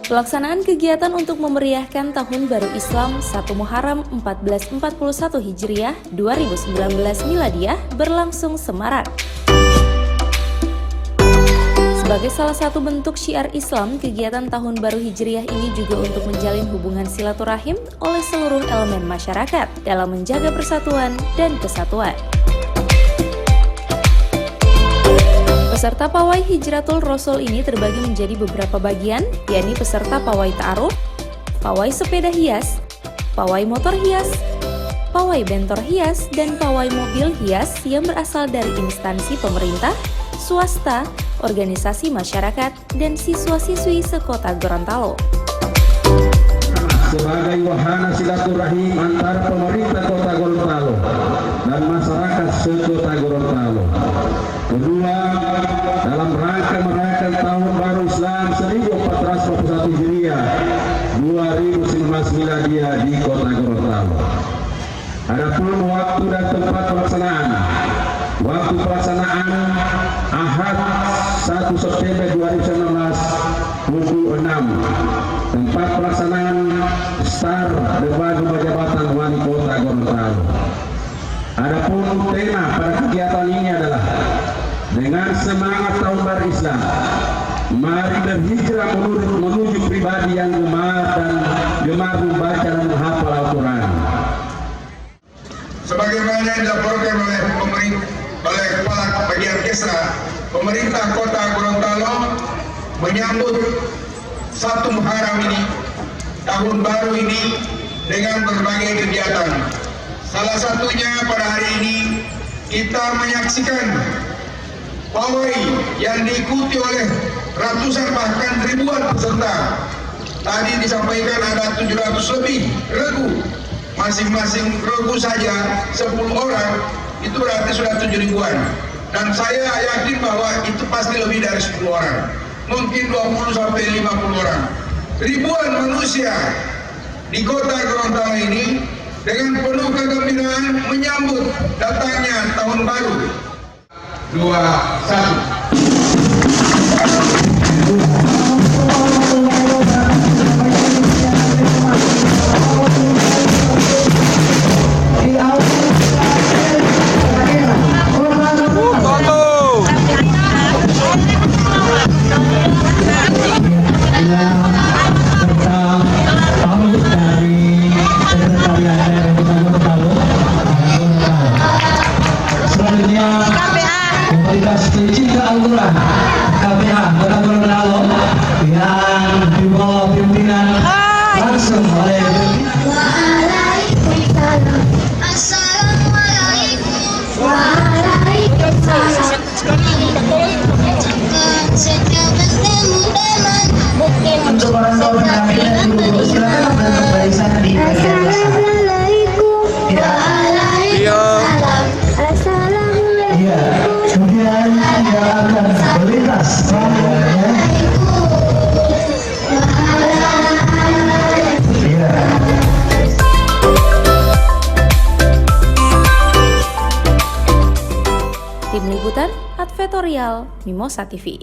Pelaksanaan kegiatan untuk memeriahkan Tahun Baru Islam 1 Muharram 1441 Hijriah 2019 Miladiah berlangsung semarak. Sebagai salah satu bentuk syiar Islam, kegiatan Tahun Baru Hijriah ini juga untuk menjalin hubungan silaturahim oleh seluruh elemen masyarakat dalam menjaga persatuan dan kesatuan. Peserta pawai Hijratul Rasul ini terbagi menjadi beberapa bagian, yakni peserta pawai ta'aruf, pawai sepeda hias, pawai motor hias, pawai bentor hias, dan pawai mobil hias yang berasal dari instansi pemerintah, swasta, organisasi masyarakat, dan siswa-siswi sekota Gorontalo. Sebagai wahana silaturahim antara pemerintah Kota Gorontalo dan masyarakat sekota Gorontalo. Kedua, dalam rangka merayakan Tahun Baru Islam 1441 Hijriah 2019 Miladiah di Kota Gorontalo. Adapun waktu dan tempat pelaksanaan. Waktu pelaksanaan Ahad 1 September 2019 pukul 6. Tempat pelaksanaan Star depan Rumah Jabatan Wali Kota Gorontalo. Adapun tema pada kegiatan ini adalah dengan semangat Tahun Baru Islam, mari berhijrah menuju pribadi yang gemar membaca dan menghafal Al-Quran. Sebagaimana yang dilaporkan oleh Kepala Bagian Kesra, pemerintah Kota Gorontalo menyambut 1 Muharram ini, Tahun Baru ini, dengan berbagai kegiatan. Salah satunya pada hari ini kita menyaksikan pawai yang diikuti oleh ratusan bahkan ribuan peserta. Tadi disampaikan ada 700 lebih regu. Masing-masing regu saja 10 orang, itu berarti sudah 7 ribuan. Dan saya yakin bahwa itu pasti lebih dari 10 orang. Mungkin 20 sampai 50 orang. Ribuan manusia di Kota Gorontalo ini dengan penuh kegembiraan menyambut datangnya Tahun Baru. 2, 1. Cinta Al-Quran KPH Kota Gorontalo yang di bawah pimpinan langsung oleh Waalaikumsalam. Assalamualaikum. Waalaikumsalam. Setiap bertemu teman mungkin untuk orang tua dan ibu silakan berada di sana di bagian Assalamualaikum. Waalaikumsalam. Assalamualaikum. Iya, kemudian dia akan berlintas semuanya. Iya. Tim Liputan Advertorial Mimosa TV.